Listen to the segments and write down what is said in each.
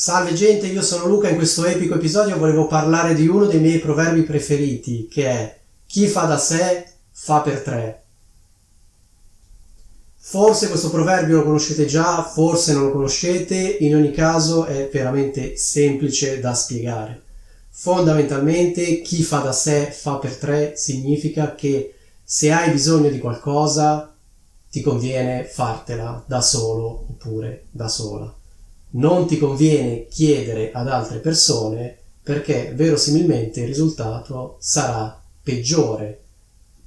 Salve gente, io sono Luca. In questo epico episodio volevo parlare di uno dei miei proverbi preferiti, che è: chi fa da sé fa per tre. Forse questo proverbio lo conoscete già, forse non lo conoscete, in ogni caso è veramente semplice da spiegare. Fondamentalmente chi fa da sé fa per tre significa che se hai bisogno di qualcosa ti conviene fartela da solo oppure da sola. Non ti conviene chiedere ad altre persone perché verosimilmente il risultato sarà peggiore.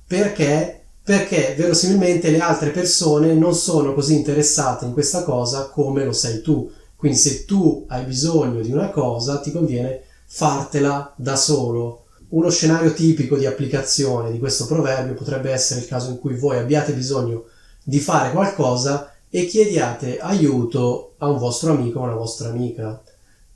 Perché? Perché verosimilmente le altre persone non sono così interessate in questa cosa come lo sei tu. Quindi se tu hai bisogno di una cosa ti conviene fartela da solo. Uno scenario tipico di applicazione di questo proverbio potrebbe essere il caso in cui voi abbiate bisogno di fare qualcosa e chiediate aiuto a un vostro amico o una vostra amica.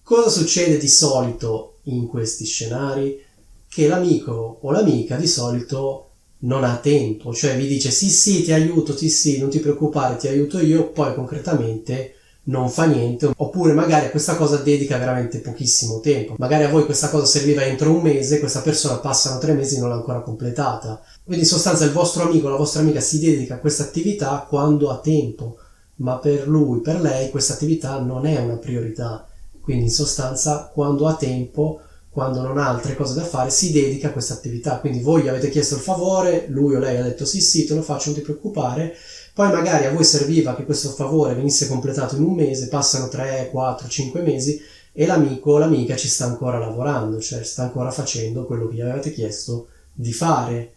Cosa succede di solito in questi scenari? Che l'amico o l'amica di solito non ha tempo, cioè vi dice sì ti aiuto, sì non ti preoccupare, ti aiuto io, poi concretamente non fa niente, oppure magari a questa cosa dedica veramente pochissimo tempo. Magari a voi questa cosa serviva entro un mese, questa persona passano 3 mesi e non l'ha ancora completata. Quindi in sostanza il vostro amico o la vostra amica si dedica a questa attività quando ha tempo, ma per lui, per lei questa attività non è una priorità. Quindi in sostanza quando ha tempo, quando non ha altre cose da fare, si dedica a questa attività. Quindi voi gli avete chiesto il favore, lui o lei ha detto sì te lo faccio, non ti preoccupare. Poi magari a voi serviva che questo favore venisse completato in un mese, passano 3, 4, 5 mesi e l'amico o l'amica ci sta ancora lavorando, cioè sta ancora facendo quello che gli avete chiesto di fare.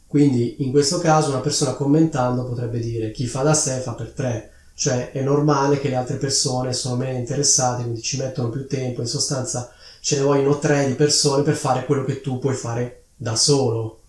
Quindi in questo caso una persona commentando potrebbe dire: chi fa da sé fa per tre, cioè è normale che le altre persone sono meno interessate, quindi ci mettono più tempo, in sostanza ce ne vogliono 3 di persone per fare quello che tu puoi fare da solo.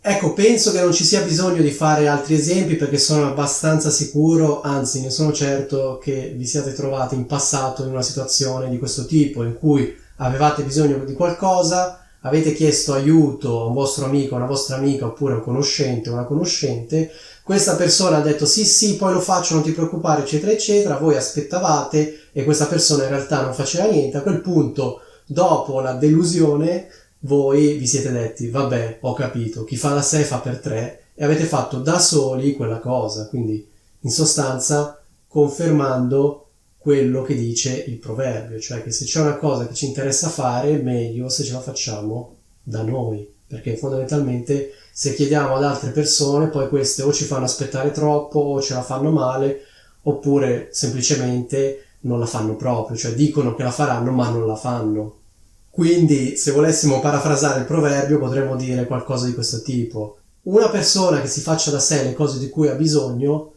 Ecco, penso che non ci sia bisogno di fare altri esempi perché sono abbastanza sicuro, anzi ne sono certo, che vi siate trovati in passato in una situazione di questo tipo in cui avevate bisogno di qualcosa, avete chiesto aiuto a un vostro amico, a una vostra amica oppure a un conoscente o una conoscente, questa persona ha detto sì poi lo faccio, non ti preoccupare eccetera eccetera, voi aspettavate e questa persona in realtà non faceva niente. A quel punto, dopo la delusione, voi vi siete detti vabbè, ho capito, chi fa da sé fa per tre, e avete fatto da soli quella cosa. Quindi in sostanza confermando quello che dice il proverbio, cioè che se c'è una cosa che ci interessa fare, meglio se ce la facciamo da noi, perché fondamentalmente se chiediamo ad altre persone poi queste o ci fanno aspettare troppo o ce la fanno male, oppure semplicemente non la fanno proprio, cioè dicono che la faranno ma non la fanno. Quindi se volessimo parafrasare il proverbio potremmo dire qualcosa di questo tipo: una persona che si faccia da sé le cose di cui ha bisogno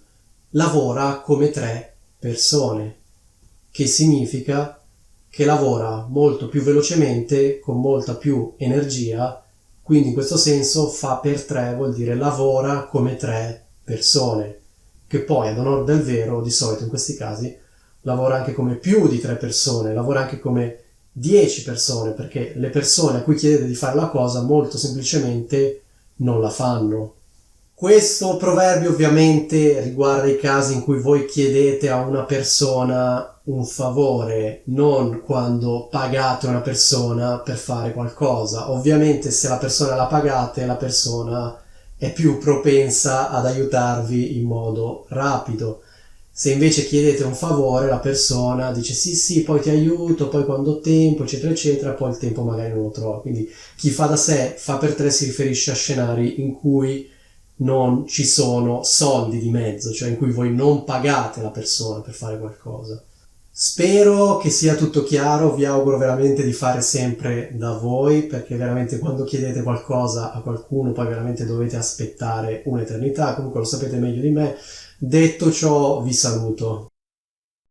lavora come 3 persone, che significa che lavora molto più velocemente, con molta più energia. Quindi in questo senso fa per 3 vuol dire lavora come 3 persone, che poi ad onor del vero di solito in questi casi lavora anche come più di 3 persone, lavora anche come 10 persone, perché le persone a cui chiedete di fare la cosa molto semplicemente non la fanno. Questo proverbio ovviamente riguarda i casi in cui voi chiedete a una persona un favore, non quando pagate una persona per fare qualcosa. Ovviamente se la persona la pagate, la persona è più propensa ad aiutarvi in modo rapido. Se invece chiedete un favore, la persona dice sì poi ti aiuto, poi quando ho tempo eccetera eccetera, poi il tempo magari non lo trova. Quindi chi fa da sé fa per tre si riferisce a scenari in cui non ci sono soldi di mezzo, cioè in cui voi non pagate la persona per fare qualcosa. Spero che sia tutto chiaro, vi auguro veramente di fare sempre da voi, perché veramente quando chiedete qualcosa a qualcuno poi veramente dovete aspettare un'eternità. Comunque lo sapete meglio di me. Detto ciò, vi saluto.